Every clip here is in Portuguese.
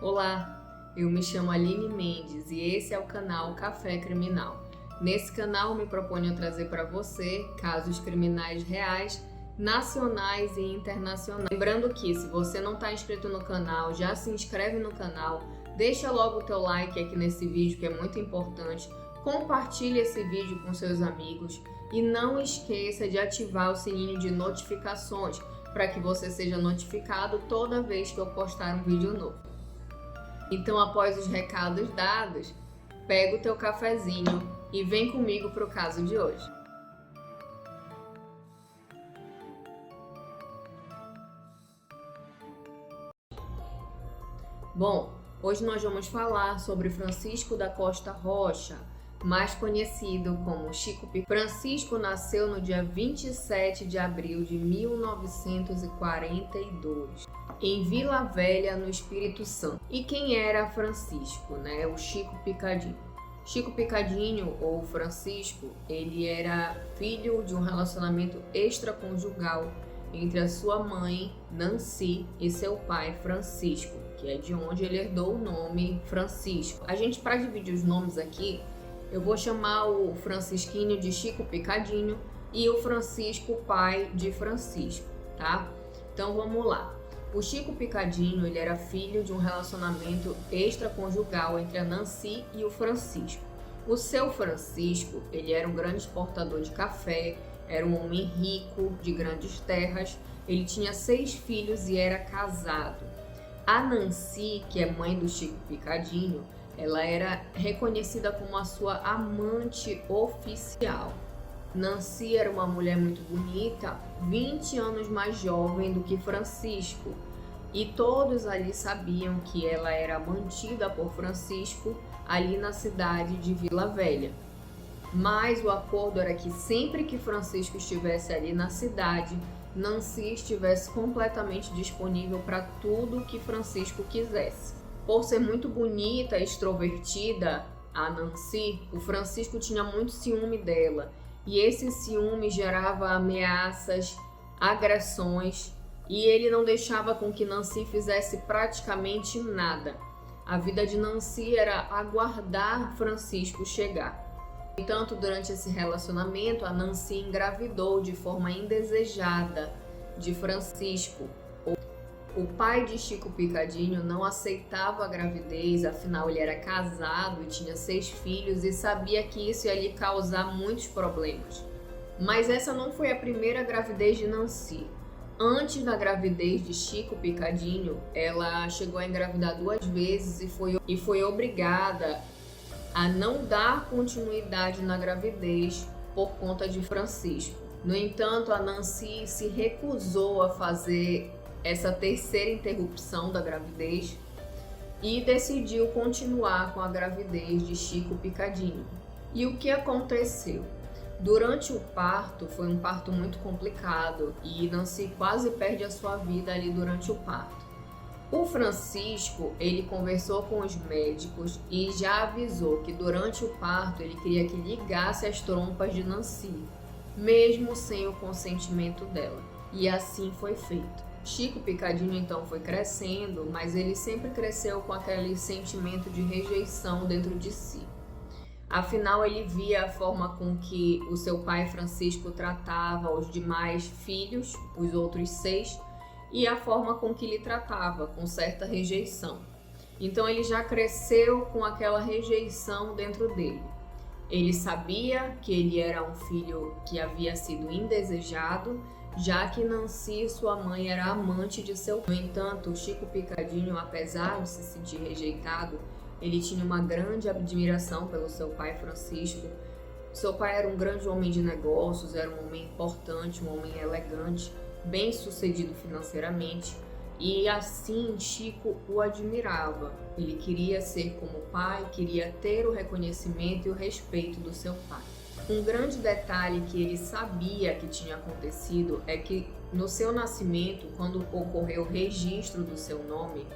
Olá, eu me chamo Aline Mendes e esse é o canal Café Criminal. Nesse canal me proponho trazer para você casos criminais reais, nacionais e internacionais. Lembrando que se você não está inscrito no canal, já se inscreve no canal, deixa logo o teu like aqui nesse vídeo que é muito importante, compartilhe esse vídeo com seus amigos e não esqueça de ativar o sininho de notificações para que você seja notificado toda vez que eu postar um vídeo novo. Então, após os recados dados, pega o teu cafezinho e vem comigo para o caso de hoje. Bom, hoje nós vamos falar sobre Francisco da Costa Rocha, mais conhecido como Chico Picadinho. Francisco nasceu no dia 27 de abril de 1942, em Vila Velha, no Espírito Santo. E quem era Francisco, né? O Chico Picadinho. Chico Picadinho, ou Francisco, ele era filho de um relacionamento extraconjugal entre a sua mãe, Nancy, e seu pai, Francisco, que é de onde ele herdou o nome Francisco. Para dividir os nomes aqui, eu vou chamar o Francisquinho de Chico Picadinho e o Francisco, pai de Francisco, tá? Então vamos lá. O Chico Picadinho, ele era filho de um relacionamento extraconjugal entre a Nancy e o Francisco. O seu Francisco, ele era um grande exportador de café, era um homem rico, de grandes terras, ele tinha 6 filhos e era casado. A Nancy, que é mãe do Chico Picadinho, ela era reconhecida como a sua amante oficial. Nancy era uma mulher muito bonita, 20 anos mais jovem do que Francisco, e todos ali sabiam que ela era mantida por Francisco ali na cidade de Vila Velha. Mas o acordo era que sempre que Francisco estivesse ali na cidade, Nancy estivesse completamente disponível para tudo que Francisco quisesse. Por ser muito bonita e extrovertida, a Nancy, o Francisco tinha muito ciúme dela. E esse ciúme gerava ameaças, agressões, e ele não deixava com que Nancy fizesse praticamente nada. A vida de Nancy era aguardar Francisco chegar. No entanto, durante esse relacionamento, a Nancy engravidou de forma indesejada de Francisco. O pai de Chico Picadinho não aceitava a gravidez, afinal ele era casado e tinha 6 filhos e sabia que isso ia lhe causar muitos problemas. Mas essa não foi a primeira gravidez de Nancy. Antes da gravidez de Chico Picadinho, ela chegou a engravidar 2 vezes e foi obrigada a não dar continuidade na gravidez por conta de Francisco. No entanto, a Nancy se recusou a fazer essa terceira interrupção da gravidez e decidiu continuar com a gravidez de Chico Picadinho. E o que aconteceu? Durante o parto, foi um parto muito complicado e Nancy quase perde a sua vida ali durante o parto. O Francisco, ele conversou com os médicos e já avisou que durante o parto ele queria que ligasse as trompas de Nancy, mesmo sem o consentimento dela. E assim foi feito. Chico Picadinho então foi crescendo, mas ele sempre cresceu com aquele sentimento de rejeição dentro de si. Afinal, ele via a forma com que o seu pai Francisco tratava os demais filhos, os outros 6, e a forma com que ele tratava, com certa rejeição. Então ele já cresceu com aquela rejeição dentro dele. Ele sabia que ele era um filho que havia sido indesejado, já que Nancy, sua mãe, era amante de seu pai. No entanto, Chico Picadinho, apesar de se sentir rejeitado, ele tinha uma grande admiração pelo seu pai Francisco. Seu pai era um grande homem de negócios, era um homem importante, um homem elegante, bem sucedido financeiramente, e assim Chico o admirava. Ele queria ser como o pai, queria ter o reconhecimento e o respeito do seu pai. Um grande detalhe que ele sabia que tinha acontecido é que no seu nascimento, quando ocorreu o registro do seu nome,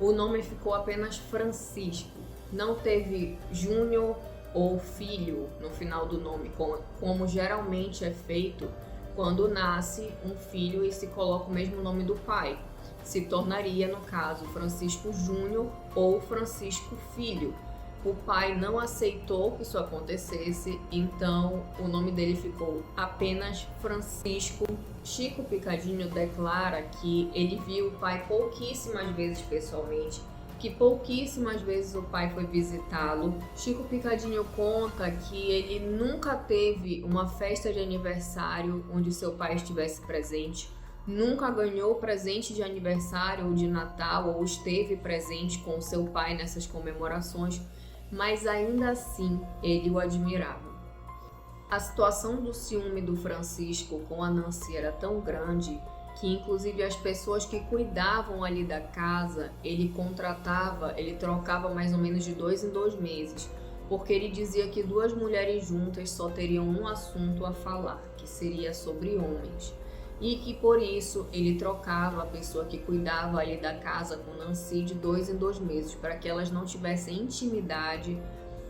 o nome ficou apenas Francisco. Não teve Júnior ou filho no final do nome, como geralmente é feito quando nasce um filho e se coloca o mesmo nome do pai. se tornaria, no caso, Francisco Júnior ou Francisco Filho. O pai não aceitou que isso acontecesse, então o nome dele ficou apenas Francisco. Chico Picadinho declara que ele viu o pai pouquíssimas vezes pessoalmente, que pouquíssimas vezes o pai foi visitá-lo. Chico Picadinho conta que ele nunca teve uma festa de aniversário onde seu pai estivesse presente, nunca ganhou presente de aniversário ou de Natal ou esteve presente com seu pai nessas comemorações, mas ainda assim ele o admirava. A situação do ciúme do Francisco com a Nancy era tão grande que inclusive as pessoas que cuidavam ali da casa, ele trocava mais ou menos de 2 em 2 meses, porque ele dizia que 2 mulheres juntas só teriam um assunto a falar, que seria sobre homens. E que por isso ele trocava a pessoa que cuidava ali da casa com Nancy de 2 em 2 meses, para que elas não tivessem intimidade,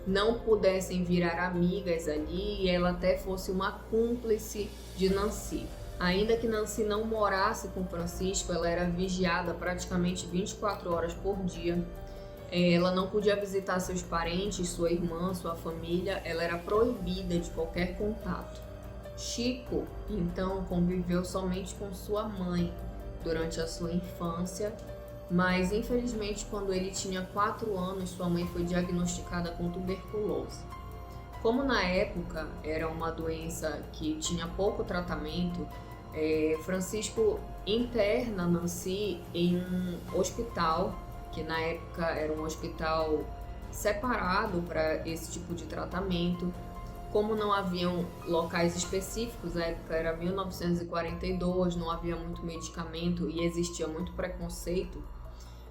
não pudessem virar amigas ali e ela até fosse uma cúmplice de Nancy. Ainda que Nancy não morasse com Francisco, ela era vigiada praticamente 24 horas por dia. Ela não podia visitar seus parentes, sua irmã, sua família, ela era proibida de qualquer contato. Chico, então, conviveu somente com sua mãe durante a sua infância, mas infelizmente quando ele tinha 4 anos, sua mãe foi diagnosticada com tuberculose. Como na época era uma doença que tinha pouco tratamento, Francisco interna Nancy em um hospital, que na época era um hospital separado para esse tipo de tratamento. Como não haviam locais específicos, na época era 1942, não havia muito medicamento e existia muito preconceito,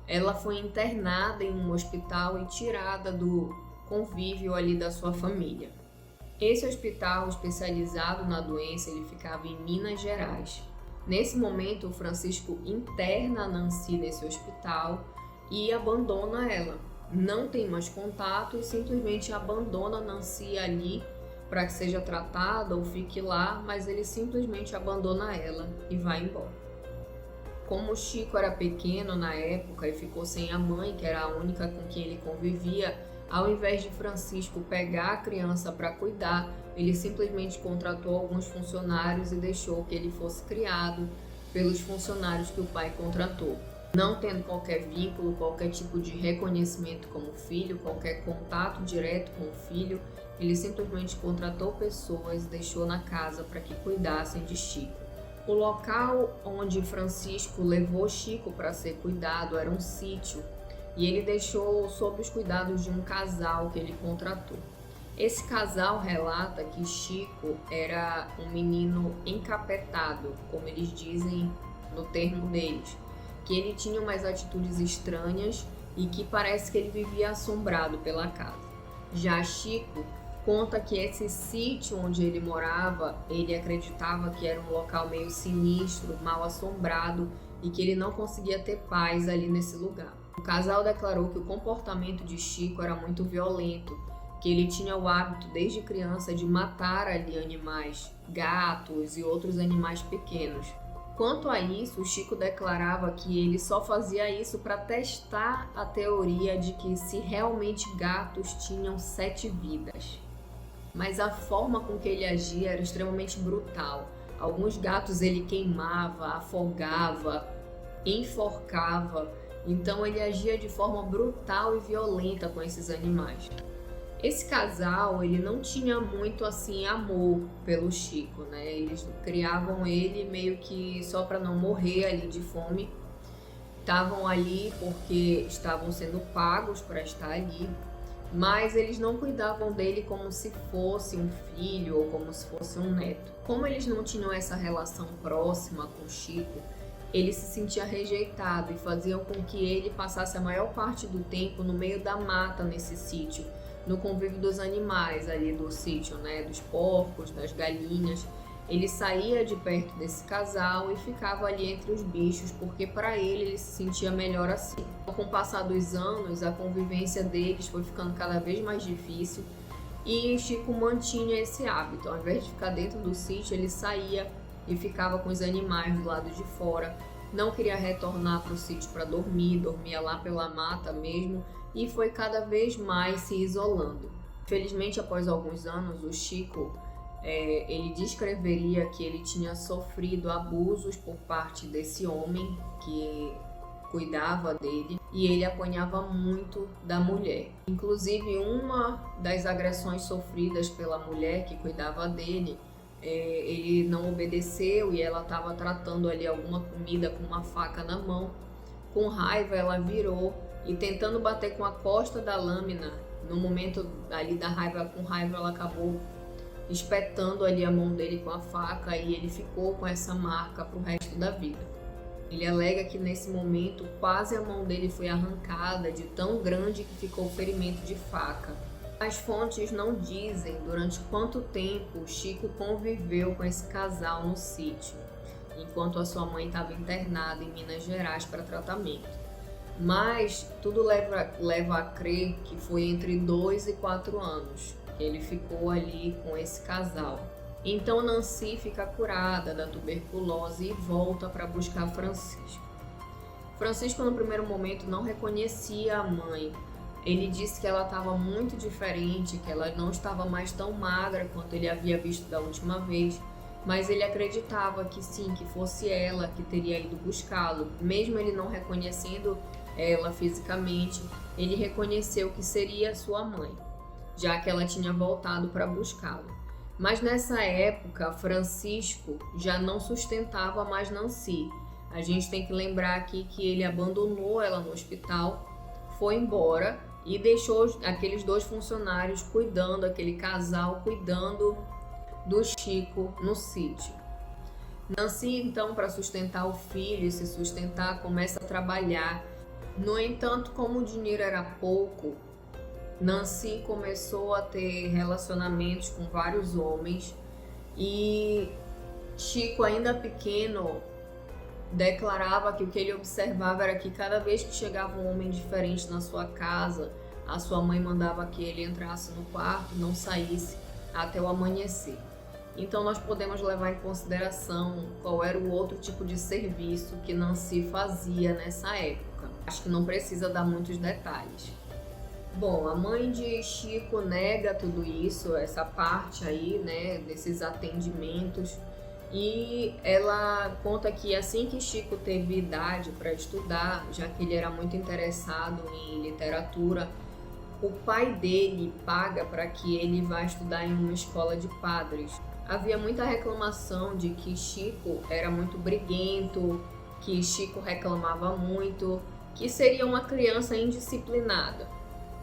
ela foi internada em um hospital e tirada do convívio ali da sua família. Esse hospital especializado na doença, ele ficava em Minas Gerais. Nesse momento, o Francisco interna a Nancy nesse hospital e abandona ela. Não tem mais contato e simplesmente abandona a Nancy ali para que seja tratada ou fique lá, mas ele simplesmente abandona ela e vai embora. Como o Chico era pequeno na época e ficou sem a mãe, que era a única com quem ele convivia, ao invés de Francisco pegar a criança para cuidar, ele simplesmente contratou alguns funcionários e deixou que ele fosse criado pelos funcionários que o pai contratou. Não tendo qualquer vínculo, qualquer tipo de reconhecimento como filho, qualquer contato direto com o filho, ele simplesmente contratou pessoas e deixou na casa para que cuidassem de Chico. O local onde Francisco levou Chico para ser cuidado era um sítio e ele deixou sob os cuidados de um casal que ele contratou. Esse casal relata que Chico era um menino encapetado, como eles dizem no termo deles, que ele tinha umas atitudes estranhas e que parece que ele vivia assombrado pela casa. Já Chico conta que esse sítio onde ele morava, ele acreditava que era um local meio sinistro, mal assombrado e que ele não conseguia ter paz ali nesse lugar. O casal declarou que o comportamento de Chico era muito violento, que ele tinha o hábito desde criança de matar ali animais, gatos e outros animais pequenos. Quanto a isso, o Chico declarava que ele só fazia isso para testar a teoria de que se realmente gatos tinham 7 vidas. Mas a forma com que ele agia era extremamente brutal. Alguns gatos ele queimava, afogava, enforcava, então ele agia de forma brutal e violenta com esses animais. Esse casal, ele não tinha muito assim amor pelo Chico, né? Eles criavam ele meio que só para não morrer ali de fome. Estavam ali porque estavam sendo pagos para estar ali, mas eles não cuidavam dele como se fosse um filho ou como se fosse um neto. Como eles não tinham essa relação próxima com o Chico, ele se sentia rejeitado e faziam com que ele passasse a maior parte do tempo no meio da mata nesse sítio, no convívio dos animais ali do sítio, né, dos porcos, das galinhas. Ele saía de perto desse casal e ficava ali entre os bichos, porque para ele se sentia melhor assim. Com o passar dos anos, a convivência deles foi ficando cada vez mais difícil e Chico mantinha esse hábito. Ao invés de ficar dentro do sítio, ele saía e ficava com os animais do lado de fora, não queria retornar para o sítio para dormir, dormia lá pela mata mesmo e foi cada vez mais se isolando. Felizmente, após alguns anos, o Chico ele descreveria que ele tinha sofrido abusos por parte desse homem que cuidava dele e ele apanhava muito da mulher. Inclusive, uma das agressões sofridas pela mulher que cuidava dele, ele não obedeceu e ela estava tratando ali alguma comida com uma faca na mão. Com raiva, ela virou e tentando bater com a costa da lâmina, no momento ali da raiva, com raiva, ela acabou espetando ali a mão dele com a faca e ele ficou com essa marca para o resto da vida. Ele alega que nesse momento quase a mão dele foi arrancada de tão grande que ficou o ferimento de faca. As fontes não dizem durante quanto tempo o Chico conviveu com esse casal no sítio, enquanto a sua mãe estava internada em Minas Gerais para tratamento. Mas tudo leva a crer que foi entre 2 e 4 anos que ele ficou ali com esse casal. Então Nancy fica curada da tuberculose e volta para buscar Francisco. Francisco, no primeiro momento, não reconhecia a mãe. Ele disse que ela estava muito diferente, que ela não estava mais tão magra quanto ele havia visto da última vez, mas ele acreditava que sim, que fosse ela que teria ido buscá-lo. Mesmo ele não reconhecendo ela fisicamente, ele reconheceu que seria sua mãe, já que ela tinha voltado para buscá-lo. Mas nessa época, Francisco já não sustentava mais Nancy. A gente tem que lembrar aqui que ele abandonou ela no hospital, foi embora e deixou aqueles 2 funcionários cuidando, aquele casal cuidando do Chico no sítio. Nancy, então, para sustentar o filho e se sustentar, começa a trabalhar. No entanto, como o dinheiro era pouco, Nancy começou a ter relacionamentos com vários homens e Chico, ainda pequeno, declarava que o que ele observava era que cada vez que chegava um homem diferente na sua casa, a sua mãe mandava que ele entrasse no quarto e não saísse até o amanhecer. Então nós podemos levar em consideração qual era o outro tipo de serviço que Nancy fazia nessa época. Acho que não precisa dar muitos detalhes. Bom, a mãe de Chico nega tudo isso, essa parte aí, né, desses atendimentos, e ela conta que assim que Chico teve idade para estudar, já que ele era muito interessado em literatura, o pai dele paga para que ele vá estudar em uma escola de padres. Havia muita reclamação de que Chico era muito briguento, que Chico reclamava muito, que seria uma criança indisciplinada.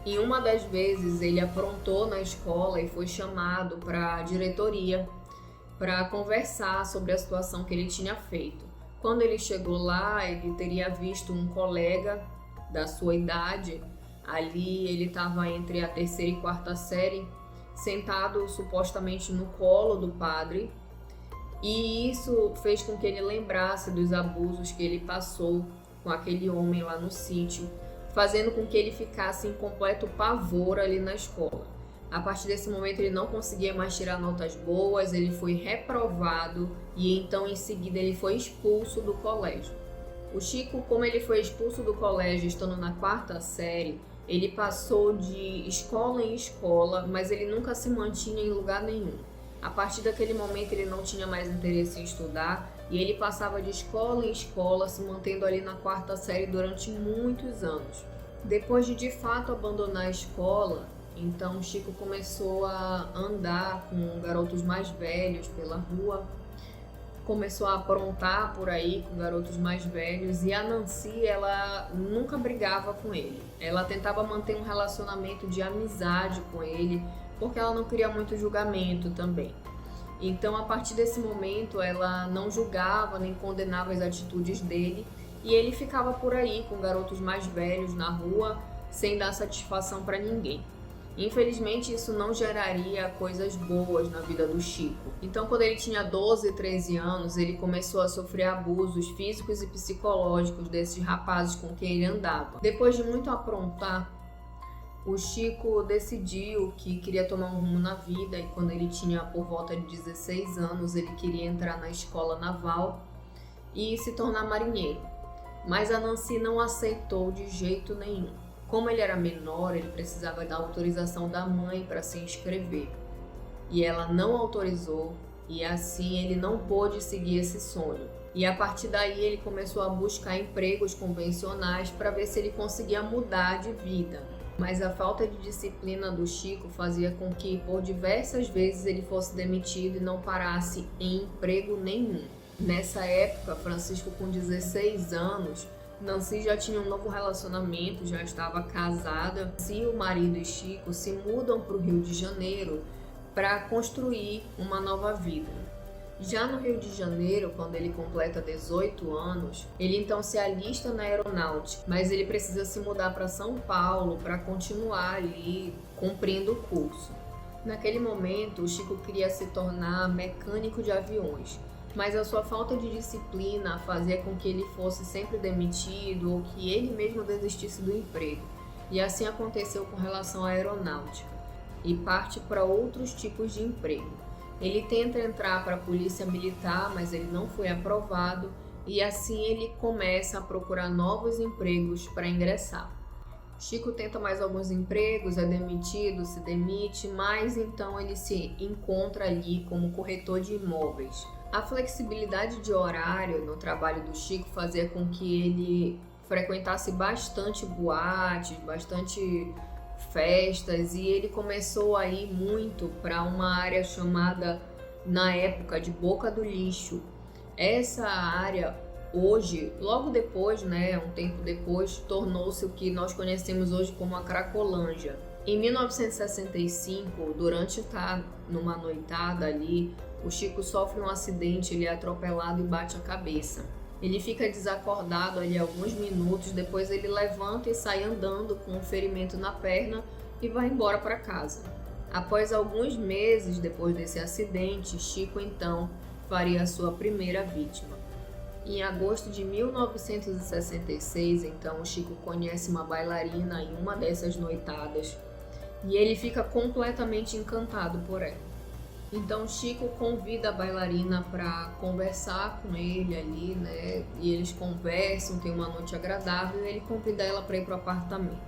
Em uma das vezes ele aprontou na escola e foi chamado para a diretoria para conversar sobre a situação que ele tinha feito. Quando ele chegou lá, ele teria visto um colega da sua idade, ali ele estava entre a 3ª e 4ª série, sentado supostamente no colo do padre, e isso fez com que ele lembrasse dos abusos que ele passou com aquele homem lá no sítio, fazendo com que ele ficasse em completo pavor ali na escola. A partir desse momento ele não conseguia mais tirar notas boas, ele foi reprovado e então em seguida ele foi expulso do colégio. O Chico, como ele foi expulso do colégio estando na 4ª série, ele passou de escola em escola, mas ele nunca se mantinha em lugar nenhum. A partir daquele momento ele não tinha mais interesse em estudar e ele passava de escola em escola, se mantendo ali na 4ª série durante muitos anos. Depois de fato abandonar a escola, então Chico começou a andar com garotos mais velhos pela rua, começou a aprontar por aí com garotos mais velhos, e a Nancy, ela nunca brigava com ele. Ela tentava manter um relacionamento de amizade com ele, porque ela não queria muito julgamento também. Então, a partir desse momento, ela não julgava nem condenava as atitudes dele, e ele ficava por aí com garotos mais velhos na rua, sem dar satisfação para ninguém. Infelizmente, isso não geraria coisas boas na vida do Chico. Então, quando ele tinha 12, 13 anos, ele começou a sofrer abusos físicos e psicológicos desses rapazes com quem ele andava. Depois de muito aprontar, o Chico decidiu que queria tomar um rumo na vida, e quando ele tinha por volta de 16 anos, ele queria entrar na escola naval. e se tornar marinheiro. Mas a Nancy não aceitou de jeito nenhum. Como ele era menor, ele precisava da autorização da mãe para se inscrever. E ela não autorizou, e assim ele não pôde seguir esse sonho. E a partir daí ele começou a buscar empregos convencionais para ver se ele conseguia mudar de vida. Mas a falta de disciplina do Chico fazia com que por diversas vezes ele fosse demitido e não parasse em emprego nenhum. Nessa época, Francisco com 16 anos, Nancy já tinha um novo relacionamento, já estava casada. Se o marido e Chico se mudam para o Rio de Janeiro para construir uma nova vida. Já no Rio de Janeiro, quando ele completa 18 anos, ele então se alista na aeronáutica, mas ele precisa se mudar para São Paulo para continuar ali cumprindo o curso. Naquele momento, o Chico queria se tornar mecânico de aviões, mas a sua falta de disciplina fazia com que ele fosse sempre demitido ou que ele mesmo desistisse do emprego. E assim aconteceu com relação à aeronáutica, e parte para outros tipos de emprego. Ele tenta entrar para a polícia militar, mas ele não foi aprovado, e assim ele começa a procurar novos empregos para ingressar. Chico tenta mais alguns empregos, é demitido, se demite, mas então ele se encontra ali como corretor de imóveis. A flexibilidade de horário no trabalho do Chico fazia com que ele frequentasse bastante boates, bastante festas, e ele começou a ir muito para uma área chamada, na época, de Boca do Lixo. Essa área, hoje, logo depois, um tempo depois, tornou-se o que nós conhecemos hoje como a Cracolândia. Em 1965, durante estar numa noitada ali, o Chico sofre um acidente, ele é atropelado e bate a cabeça. Ele fica desacordado ali alguns minutos, depois ele levanta e sai andando com um ferimento na perna e vai embora para casa. Após alguns meses depois desse acidente, Chico então faria a sua primeira vítima. Em agosto de 1966, então, o Chico conhece uma bailarina em uma dessas noitadas e ele fica completamente encantado por ela. Então Chico convida a bailarina para conversar com ele ali, E eles conversam, tem uma noite agradável, e ele convida ela para ir para o apartamento.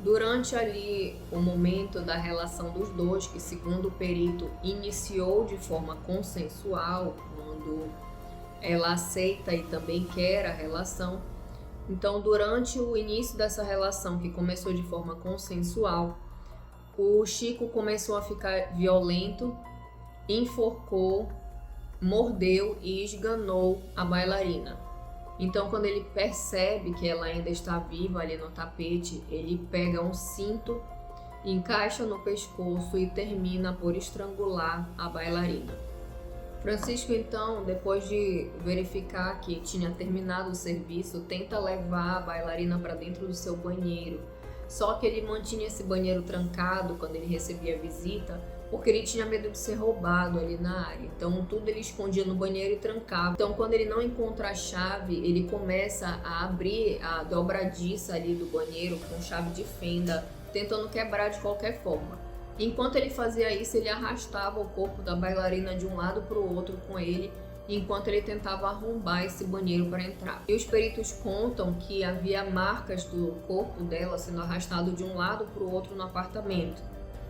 Durante ali o momento da relação dos dois, que segundo o perito iniciou de forma consensual, quando ela aceita e também quer a relação. Então, durante o início dessa relação, que começou de forma consensual, o Chico começou a ficar violento, enforcou, mordeu e esganou a bailarina. Então, quando ele percebe que ela ainda está viva ali no tapete, ele pega um cinto, encaixa no pescoço e termina por estrangular a bailarina. Francisco, então, depois de verificar que tinha terminado o serviço, tenta levar a bailarina para dentro do seu banheiro. Só que ele mantinha esse banheiro trancado quando ele recebia visita, porque ele tinha medo de ser roubado ali na área. Então tudo ele escondia no banheiro e trancava. Então quando ele não encontra a chave, ele começa a abrir a dobradiça ali do banheiro com chave de fenda, tentando quebrar de qualquer forma. Enquanto ele fazia isso, ele arrastava o corpo da bailarina de um lado para o outro com ele, enquanto ele tentava arrombar esse banheiro para entrar. E os peritos contam que havia marcas do corpo dela sendo arrastado de um lado para o outro no apartamento.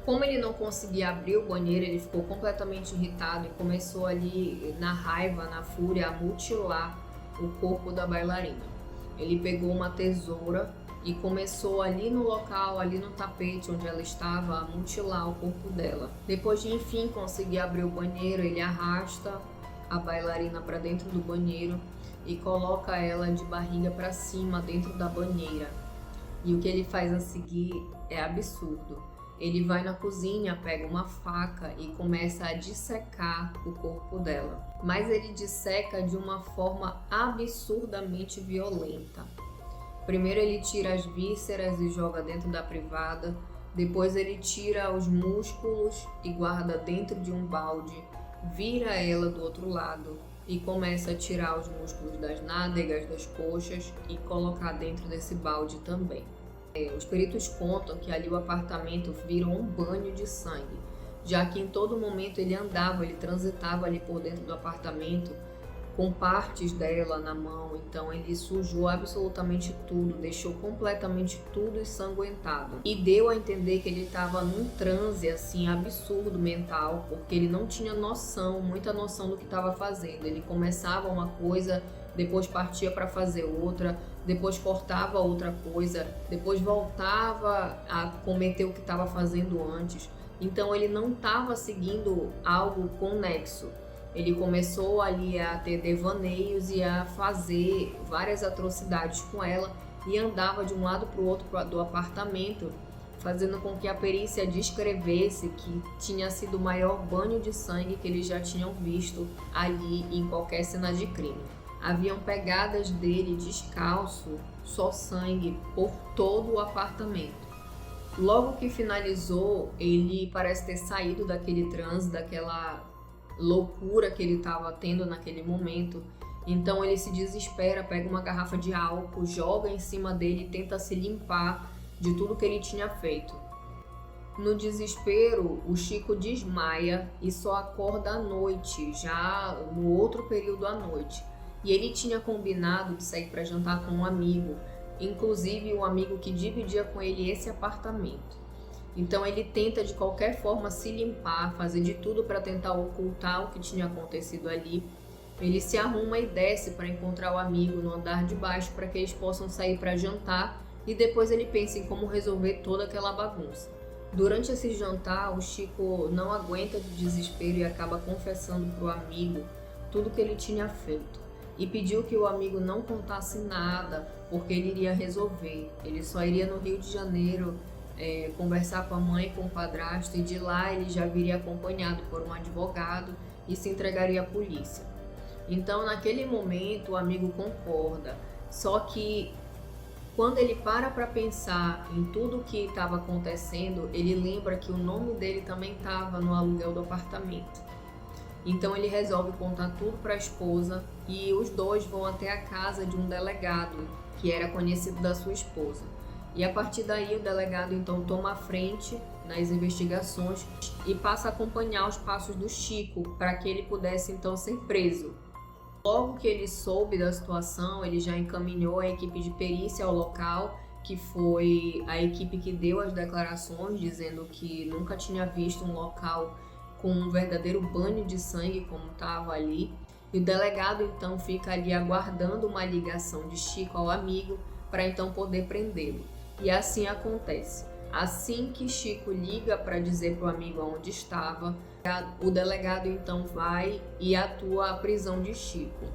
Como ele não conseguia abrir o banheiro, ele ficou completamente irritado e começou ali, na raiva, na fúria, a mutilar o corpo da bailarina. Ele pegou uma tesoura e começou ali no local, ali no tapete onde ela estava, a mutilar o corpo dela. Depois de enfim conseguir abrir o banheiro, ele arrasta a bailarina para dentro do banheiro e coloca ela de barriga para cima dentro da banheira. E o que ele faz a seguir é absurdo. Ele vai na cozinha, pega uma faca e começa a dissecar o corpo dela. Mas ele disseca de uma forma absurdamente violenta. Primeiro ele tira as vísceras e joga dentro da privada. Depois ele tira os músculos e guarda dentro de um balde. Vira ela do outro lado e começa a tirar os músculos das nádegas, das coxas e colocar dentro desse balde também. Os peritos contam que ali o apartamento virou um banho de sangue, já que em todo momento ele andava, ele transitava ali por dentro do apartamento com partes dela na mão. Então ele sujou absolutamente tudo, deixou completamente tudo ensanguentado e deu a entender que ele estava num transe assim absurdo mental, porque ele não tinha noção, muita noção do que estava fazendo. Ele começava uma coisa, depois partia para fazer outra, depois cortava outra coisa, depois voltava a cometer o que estava fazendo antes. Então ele não estava seguindo algo conexo. Ele começou ali a ter devaneios e a fazer várias atrocidades com ela e andava de um lado para o outro do apartamento, fazendo com que a perícia descrevesse que tinha sido o maior banho de sangue que eles já tinham visto ali em qualquer cena de crime. Haviam pegadas dele descalço, só sangue, por todo o apartamento. Logo que finalizou, ele parece ter saído daquele transe, daquela loucura que ele estava tendo naquele momento. Então ele se desespera, pega uma garrafa de álcool, joga em cima dele e tenta se limpar de tudo que ele tinha feito. No desespero, o Chico desmaia e só acorda à noite, já no outro período à noite. E ele tinha combinado de sair para jantar com um amigo, inclusive um amigo que dividia com ele esse apartamento. Então ele tenta de qualquer forma se limpar, fazer de tudo para tentar ocultar o que tinha acontecido ali. Ele se arruma e desce para encontrar o amigo no andar de baixo para que eles possam sair para jantar e depois ele pensa em como resolver toda aquela bagunça. Durante esse jantar, o Chico não aguenta de desespero e acaba confessando para o amigo tudo que ele tinha feito e pediu que o amigo não contasse nada porque ele iria resolver. Ele só iria no Rio de Janeiro conversar com a mãe e com o padrasto, e de lá ele já viria acompanhado por um advogado e se entregaria à polícia. Então naquele momento o amigo concorda, só que quando ele para pensar em tudo o que estava acontecendo, ele lembra que o nome dele também estava no aluguel do apartamento. Então ele resolve contar tudo para a esposa e os dois vão até a casa de um delegado que era conhecido da sua esposa. E a partir daí o delegado então toma a frente nas investigações e passa a acompanhar os passos do Chico para que ele pudesse então ser preso. Logo que ele soube da situação, ele já encaminhou a equipe de perícia ao local, que foi a equipe que deu as declarações dizendo que nunca tinha visto um local com um verdadeiro banho de sangue como estava ali. E o delegado então fica ali aguardando uma ligação de Chico ao amigo para então poder prendê-lo. E assim acontece. Assim que Chico liga para dizer para o amigo onde estava, o delegado então vai e atua a prisão de Chico.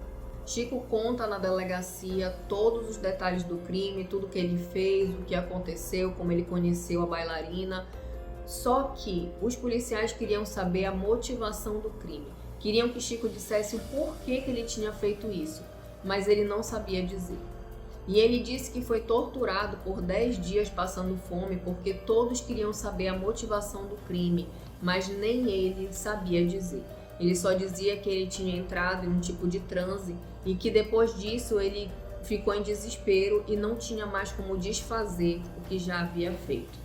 Chico conta na delegacia todos os detalhes do crime, tudo que ele fez, o que aconteceu, como ele conheceu a bailarina. Só que os policiais queriam saber a motivação do crime. Queriam que Chico dissesse o porquê que ele tinha feito isso, mas ele não sabia dizer. E ele disse que foi torturado por 10 dias passando fome porque todos queriam saber a motivação do crime, mas nem ele sabia dizer. Ele só dizia que ele tinha entrado em um tipo de transe e que depois disso ele ficou em desespero e não tinha mais como desfazer o que já havia feito.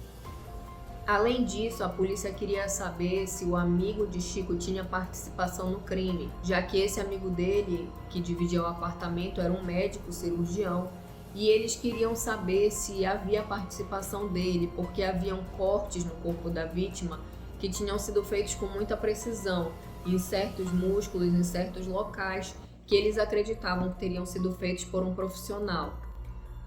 Além disso, a polícia queria saber se o amigo de Chico tinha participação no crime, já que esse amigo dele, que dividia o apartamento, era um médico cirurgião, e eles queriam saber se havia participação dele, porque haviam cortes no corpo da vítima que tinham sido feitos com muita precisão, em certos músculos, em certos locais, que eles acreditavam que teriam sido feitos por um profissional.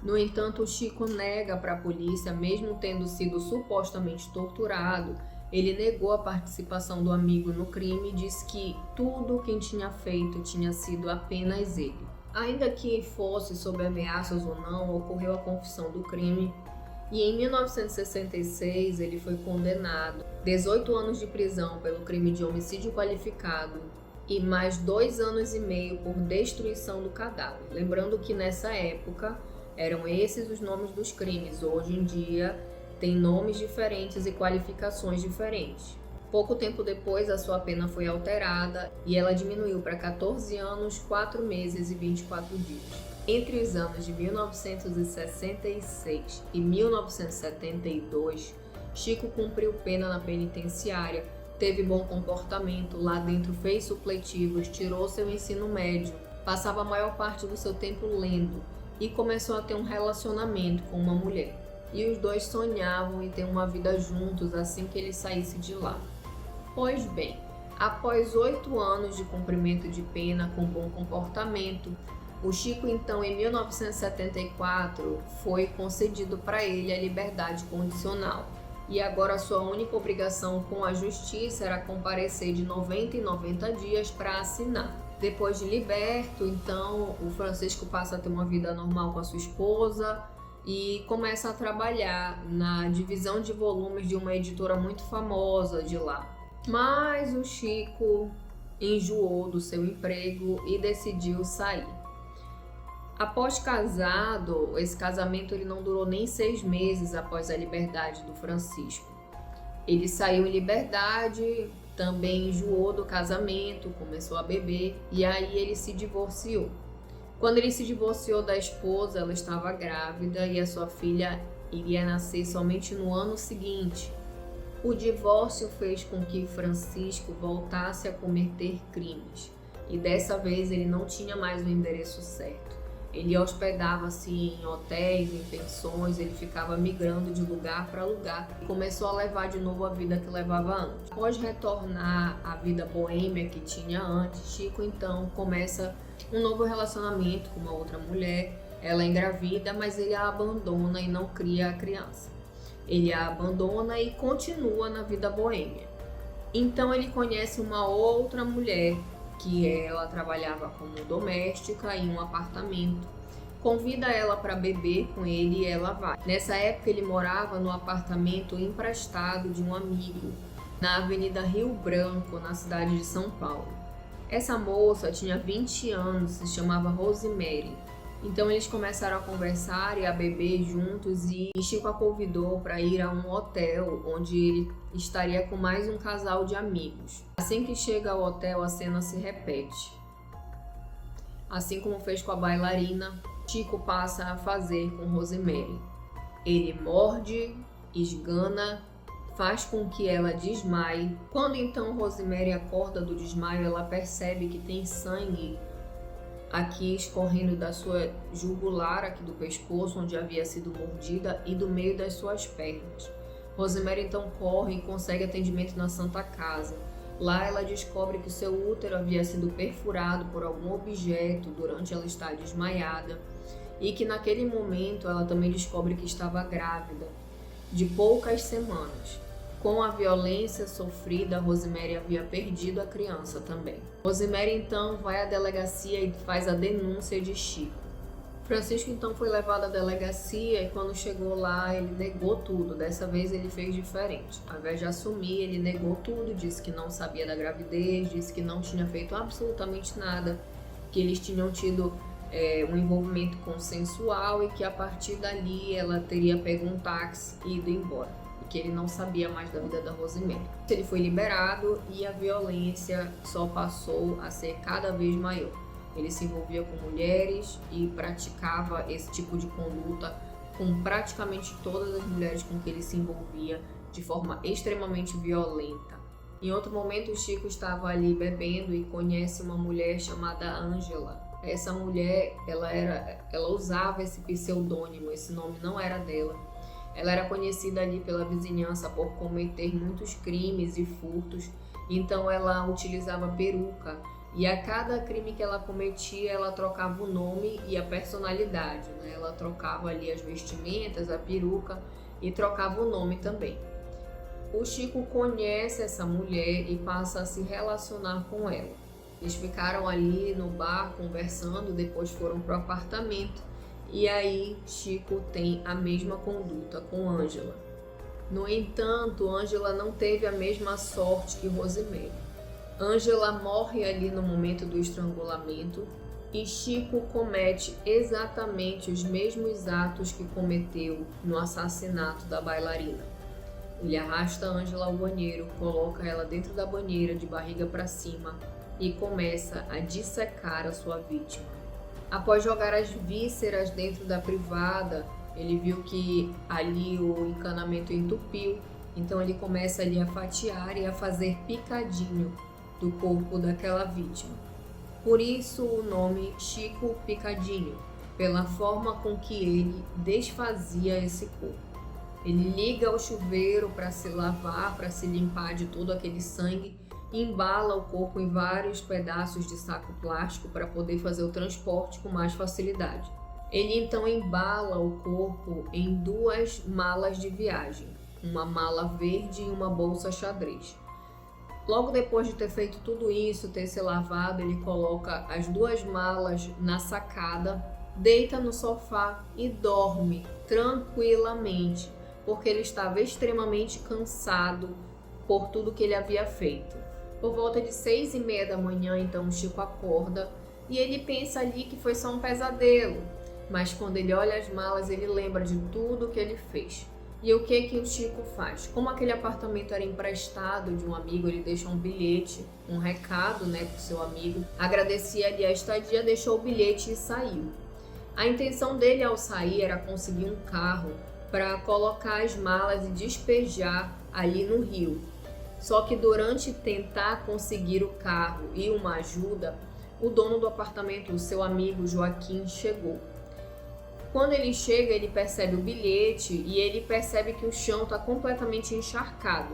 No entanto, o Chico nega para a polícia, mesmo tendo sido supostamente torturado, ele negou a participação do amigo no crime e disse que tudo quem tinha feito tinha sido apenas ele. Ainda que fosse sob ameaças ou não, ocorreu a confissão do crime e em 1966 ele foi condenado a 18 anos de prisão pelo crime de homicídio qualificado e mais 2 anos e meio por destruição do cadáver. Lembrando que nessa época eram esses os nomes dos crimes, hoje em dia tem nomes diferentes e qualificações diferentes. Pouco tempo depois, a sua pena foi alterada e ela diminuiu para 14 anos, 4 meses e 24 dias. Entre os anos de 1966 e 1972, Chico cumpriu pena na penitenciária, teve bom comportamento, lá dentro fez supletivos, tirou seu ensino médio passava a maior parte do seu tempo lendo e começou a ter um relacionamento com uma mulher. E os dois sonhavam em ter uma vida juntos assim que ele saísse de lá. Pois bem, após 8 anos de cumprimento de pena com bom comportamento, o Chico então em 1974 foi concedido para ele a liberdade condicional. E agora sua única obrigação com a justiça era comparecer de 90 em 90 dias para assinar. Depois de liberto, então, o Francisco passa a ter uma vida normal com a sua esposa e começa a trabalhar na divisão de volumes de uma editora muito famosa de lá. Mas o Chico enjoou do seu emprego e decidiu sair. Após casado, esse casamento ele não durou nem 6 meses após a liberdade do Francisco. Ele saiu em liberdade, também enjoou do casamento, começou a beber e aí ele se divorciou. Quando ele se divorciou da esposa, ela estava grávida e a sua filha iria nascer somente no ano seguinte. O divórcio fez com que Francisco voltasse a cometer crimes e dessa vez ele não tinha mais o endereço certo. Ele hospedava-se em hotéis, em pensões, ele ficava migrando de lugar para lugar e começou a levar de novo a vida que levava antes. Após retornar à vida boêmia que tinha antes, Chico então começa um novo relacionamento com uma outra mulher. Ela é engravida, mas ele a abandona e não cria a criança. Ele a abandona e continua na vida boêmia. Então ele conhece uma outra mulher que ela trabalhava como doméstica em um apartamento. Convida ela para beber com ele e ela vai. Nessa época ele morava no apartamento emprestado de um amigo, na Avenida Rio Branco, na cidade de São Paulo. Essa moça tinha 20 anos, se chamava Rosemary. Então eles começaram a conversar e a beber juntos e Chico a convidou para ir a um hotel onde ele estaria com mais um casal de amigos. Assim que chega ao hotel, a cena se repete. Assim como fez com a bailarina, Chico passa a fazer com Rosemary. Ele morde, esgana, faz com que ela desmaie. Quando então Rosemary acorda do desmaio, ela percebe que tem sangue aqui escorrendo da sua jugular, aqui do pescoço, onde havia sido mordida, e do meio das suas pernas. Rosemary então corre e consegue atendimento na Santa Casa. Lá ela descobre que o seu útero havia sido perfurado por algum objeto durante ela estar desmaiada e que naquele momento ela também descobre que estava grávida de poucas semanas. Com a violência sofrida, Rosemary havia perdido a criança também. Rosemary então vai à delegacia e faz a denúncia de Chico. Francisco então foi levado à delegacia e quando chegou lá ele negou tudo. Dessa vez ele fez diferente. Ao invés de assumir, ele negou tudo, disse que não sabia da gravidez, disse que não tinha feito absolutamente nada, que eles tinham tido um envolvimento consensual e que a partir dali ela teria pego um táxi e ido embora. Que ele não sabia mais da vida da Rosemary. Ele foi liberado e a violência só passou a ser cada vez maior. Ele se envolvia com mulheres e praticava esse tipo de conduta com praticamente todas as mulheres com que ele se envolvia de forma extremamente violenta. Em outro momento, o Chico estava ali bebendo e conhece uma mulher chamada Ângela. Essa mulher, ela usava esse pseudônimo, esse nome não era dela. Ela era conhecida ali pela vizinhança por cometer muitos crimes e furtos, então ela utilizava peruca e a cada crime que ela cometia, ela trocava o nome e a personalidade, né? Ela trocava ali as vestimentas, a peruca e trocava o nome também. O Chico conhece essa mulher e passa a se relacionar com ela. Eles ficaram ali no bar conversando, depois foram para o apartamento. E aí Chico tem a mesma conduta com Ângela. No entanto, Ângela não teve a mesma sorte que Rosemary. Ângela morre ali no momento do estrangulamento e Chico comete exatamente os mesmos atos que cometeu no assassinato da bailarina. Ele arrasta Ângela ao banheiro, coloca ela dentro da banheira de barriga para cima e começa a dissecar a sua vítima. Após jogar as vísceras dentro da privada, ele viu que ali o encanamento entupiu, então ele começa ali a fatiar e a fazer picadinho do corpo daquela vítima. Por isso o nome Chico Picadinho, pela forma com que ele desfazia esse corpo. Ele liga o chuveiro para se lavar, para se limpar de todo aquele sangue, e embala o corpo em vários pedaços de saco plástico para poder fazer o transporte com mais facilidade. Ele então embala o corpo em 2 malas de viagem, uma mala verde e uma bolsa xadrez. Logo depois de ter feito tudo isso, ter se lavado, ele coloca as 2 malas na sacada, deita no sofá e dorme tranquilamente, porque ele estava extremamente cansado por tudo que ele havia feito. Por volta de 6h30 da manhã, então, o Chico acorda e ele pensa ali que foi só um pesadelo. Mas quando ele olha as malas, ele lembra de tudo que ele fez. E o que o Chico faz? Como aquele apartamento era emprestado de um amigo, ele deixa um bilhete, um recado, pro seu amigo. Agradecia ali a estadia, deixou o bilhete e saiu. A intenção dele ao sair era conseguir um carro para colocar as malas e despejar ali no rio. Só que durante tentar conseguir o carro e uma ajuda, o dono do apartamento, o seu amigo Joaquim, chegou. Quando ele chega, ele percebe o bilhete e ele percebe que o chão está completamente encharcado.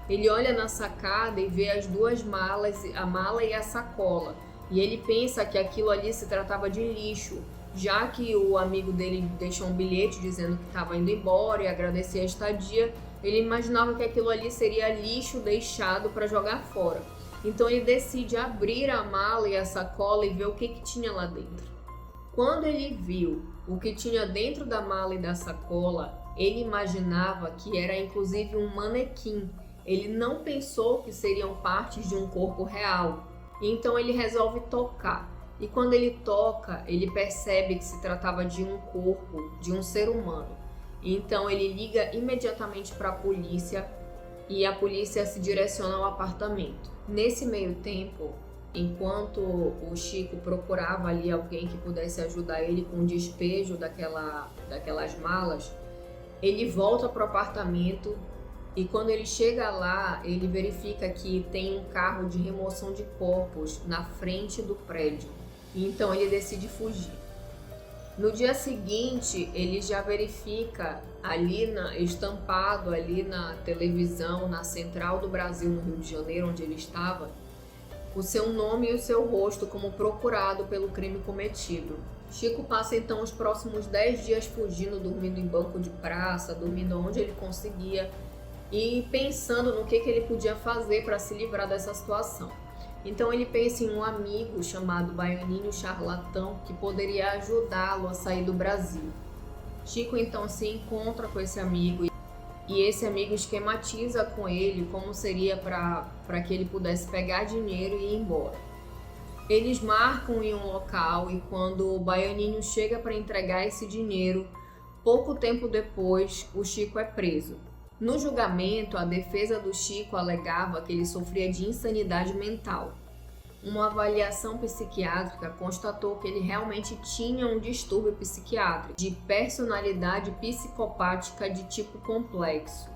Ele olha na sacada e vê as 2 malas, a mala e a sacola. E ele pensa que aquilo ali se tratava de lixo, já que o amigo dele deixou um bilhete dizendo que estava indo embora e agradecia a estadia. Ele imaginava que aquilo ali seria lixo deixado para jogar fora. Então ele decide abrir a mala e a sacola e ver o que tinha lá dentro. Quando ele viu o que tinha dentro da mala e da sacola, ele imaginava que era inclusive um manequim. Ele não pensou que seriam partes de um corpo real. Então ele resolve tocar. E quando ele toca, ele percebe que se tratava de um corpo, de um ser humano. Então ele liga imediatamente para a polícia e a polícia se direciona ao apartamento. Nesse meio tempo, enquanto o Chico procurava ali alguém que pudesse ajudar ele com o despejo daquelas malas, ele volta para o apartamento e quando ele chega lá, ele verifica que tem um carro de remoção de corpos na frente do prédio. Então ele decide fugir. No dia seguinte, ele já verifica estampado ali na televisão, na Central do Brasil, no Rio de Janeiro, onde ele estava, o seu nome e o seu rosto como procurado pelo crime cometido. Chico passa então os próximos 10 dias fugindo, dormindo em banco de praça, dormindo onde ele conseguia e pensando no que ele podia fazer para se livrar dessa situação. Então ele pensa em um amigo chamado Baianinho Charlatão que poderia ajudá-lo a sair do Brasil. Chico então se encontra com esse amigo e esse amigo esquematiza com ele como seria para que ele pudesse pegar dinheiro e ir embora. Eles marcam em um local e quando o Baianinho chega para entregar esse dinheiro, pouco tempo depois o Chico é preso. No julgamento, a defesa do Chico alegava que ele sofria de insanidade mental. Uma avaliação psiquiátrica constatou que ele realmente tinha um distúrbio psiquiátrico de personalidade psicopática de tipo complexo.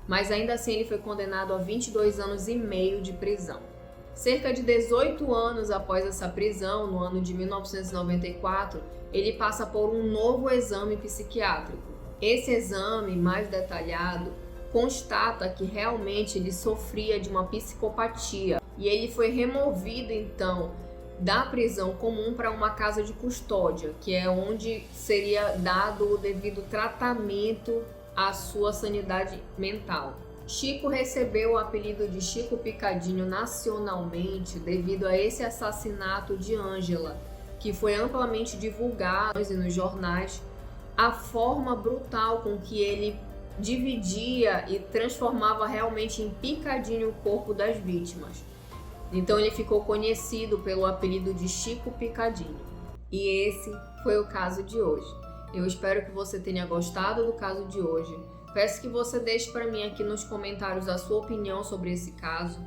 Mas ainda assim ele foi condenado a 22 anos e meio de prisão. Cerca de 18 anos após essa prisão, no ano de 1994, ele passa por um novo exame psiquiátrico. Esse exame, mais detalhado, constata que realmente ele sofria de uma psicopatia e ele foi removido então da prisão comum para uma casa de custódia, que é onde seria dado o devido tratamento à sua sanidade mental. Chico recebeu o apelido de Chico Picadinho nacionalmente devido a esse assassinato de Ângela, que foi amplamente divulgado nos jornais, a forma brutal com que ele dividia e transformava realmente em picadinho o corpo das vítimas. Então ele ficou conhecido pelo apelido de Chico Picadinho. E esse foi o caso de hoje. Eu espero que você tenha gostado do caso de hoje. Peço que você deixe para mim aqui nos comentários a sua opinião sobre esse caso.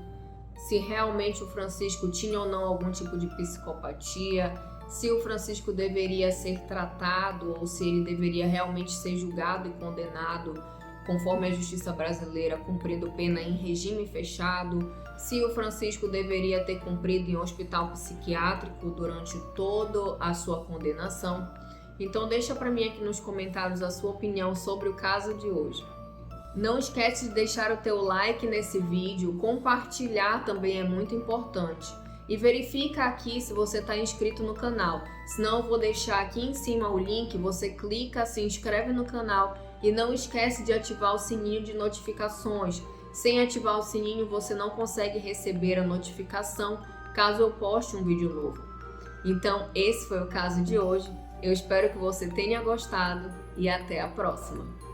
Se realmente o Francisco tinha ou não algum tipo de psicopatia, se o Francisco deveria ser tratado ou se ele deveria realmente ser julgado e condenado conforme a justiça brasileira, cumprido pena em regime fechado, se o Francisco deveria ter cumprido em um hospital psiquiátrico durante toda a sua condenação. Então deixa para mim aqui nos comentários a sua opinião sobre o caso de hoje. Não esquece de deixar o teu like nesse vídeo, compartilhar também é muito importante. E verifica aqui se você está inscrito no canal, senão eu vou deixar aqui em cima o link, você clica, se inscreve no canal e não esquece de ativar o sininho de notificações. Sem ativar o sininho você não consegue receber a notificação caso eu poste um vídeo novo. Então esse foi o caso de hoje, eu espero que você tenha gostado e até a próxima!